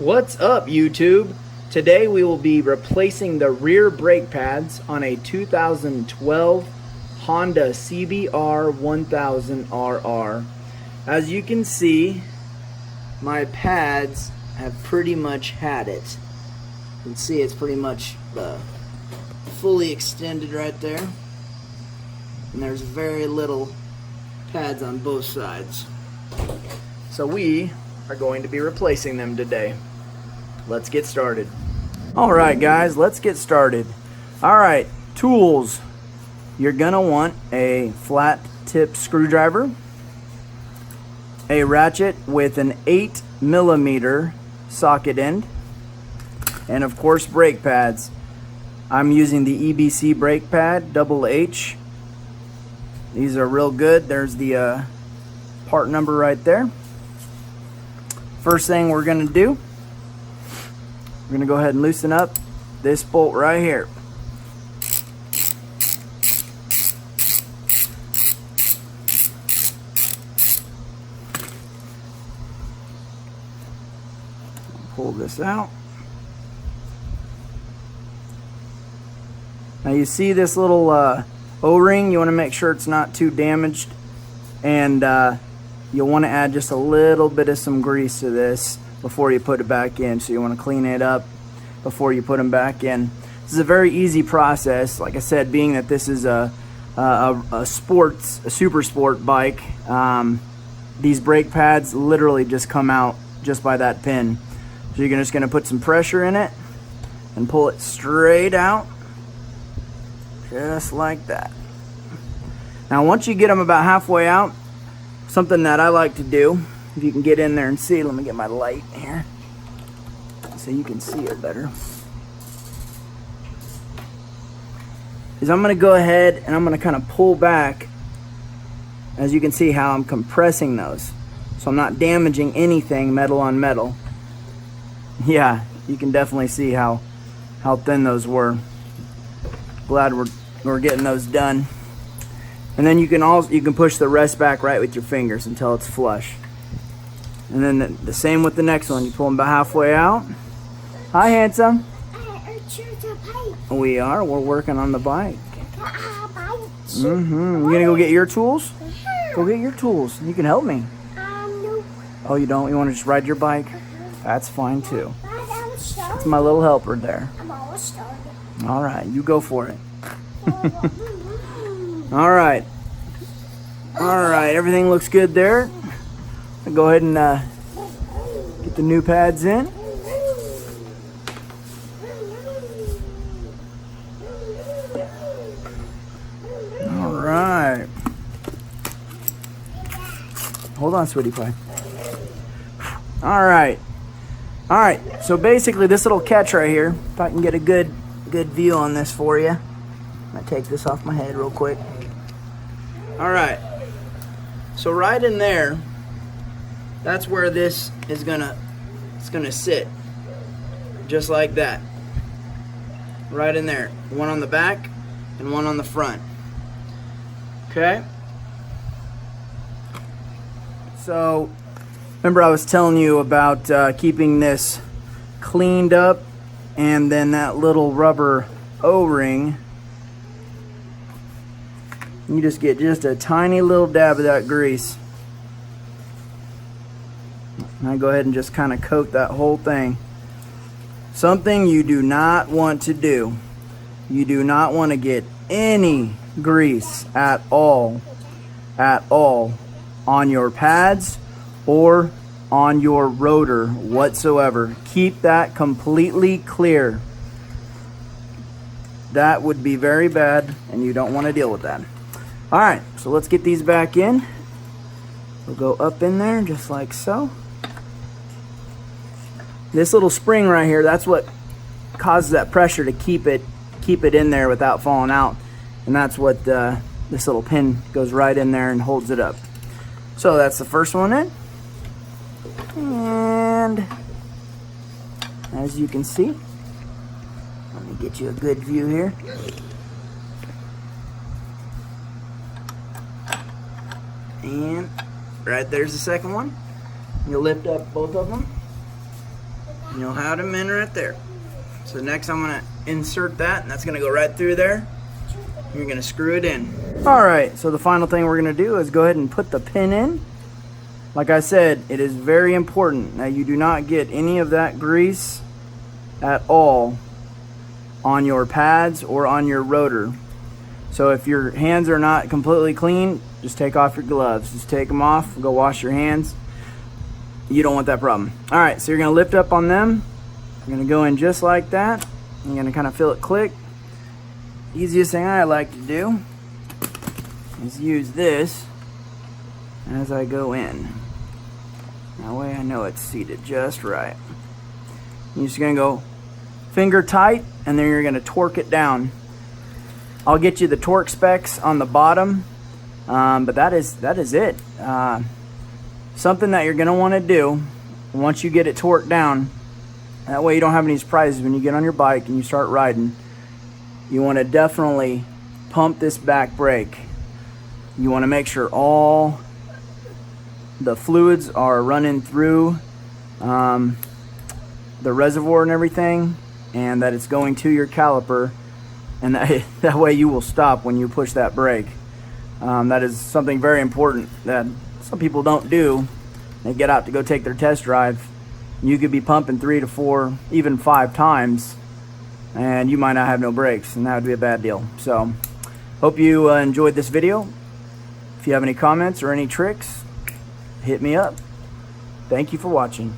What's up, YouTube? Today we will be replacing the rear brake pads on a 2012 Honda CBR1000RR. As you can see, my pads have pretty much had it. You can see it's pretty much fully extended right there. And there's very little pads on both sides. So we are going to be replacing them today. Let's get started. Alright guys, let's get started. Alright, tools. You're gonna want a flat tip screwdriver, a ratchet with an 8mm socket end, and of course brake pads. I'm using the EBC brake pad, double H. These are real good. There's the part number right there. First thing we're gonna do, we're going to go ahead and loosen up this bolt right here. Pull this out. Now you see this little O-ring, you want to make sure it's not too damaged, and you'll want to add just a little bit of some grease to this before you put it back in. So you want to clean it up before you put them back in. This is a very easy process. Like I said, being that this is a super sport bike, these brake pads literally just come out just by that pin. So you're just going to put some pressure in it and pull it straight out, just like that. Now once you get them about halfway out, something that I like to do, if you can get in there and see, let me get my light here so you can see it better, is I'm going to go ahead and I'm going to kind of pull back. As you can see how I'm compressing those, so I'm not damaging anything metal on metal. Yeah, you can definitely see how thin those were. Glad we're getting those done. And then you can push the rest back right with your fingers until it's flush. And then the same with the next one. You pull them about halfway out. Hi, handsome. We are. We're working on the bike. You gonna go get your tools? Go get your tools. You can help me. No. Oh, you don't? You want to just ride your bike? That's fine too. That's my little helper there. All right, you go for it. All right. All right. Everything looks good there. I'll go ahead and get the new pads in. All right. Hold on, sweetie pie. All right. All right. So basically, this little catch right here, if I can get a good view on this for you. I'm gonna take this off my head real quick. All right. So right in there, that's where this is gonna sit, just like that. Right in there. One on the back and one on the front. Okay. So remember I was telling you about keeping this cleaned up, and then that little rubber O-ring. You just get just a tiny little dab of that grease. And I go ahead and just kind of coat that whole thing. Something you do not want to do. You do not want to get any grease at all on your pads or on your rotor whatsoever. Keep that completely clear. That would be very bad, and you don't want to deal with that. All right, so let's get these back in. We'll go up in there just like so. This little spring right here, that's what causes that pressure to keep it in there without falling out. And that's what this little pin goes right in there and holds it up. So that's the first one in. And as you can see, let me get you a good view here. And right there's the second one. You lift up both of them. And you'll have them in right there. So next I'm gonna insert that, and that's gonna go right through there. You're gonna screw it in. All right, so the final thing we're gonna do is go ahead and put the pin in. Like I said, it is very important that you do not get any of that grease at all on your pads or on your rotor. So if your hands are not completely clean, just take off your gloves. Just take them off, go wash your hands. You don't want that problem. All right, so you're gonna lift up on them. You're gonna go in just like that. You're gonna kind of feel it click. Easiest thing I like to do is use this as I go in. That way I know it's seated just right. You're just gonna go finger tight, and then you're gonna torque it down. I'll get you the torque specs on the bottom, but that is it. Something that you're gonna want to do once you get it torqued down, that way you don't have any surprises when you get on your bike and you start riding. You want to definitely pump this back brake. You want to make sure all the fluids are running through the reservoir and everything, and that it's going to your caliper, and that way you will stop when you push that brake. That is something very important that some people don't do. They get out to go take their test drive. You could be pumping 3 to 4, even 5 times, and you might not have no brakes, and that would be a bad deal. So hope you enjoyed this video. If you have any comments or any tricks, hit me up. Thank you for watching.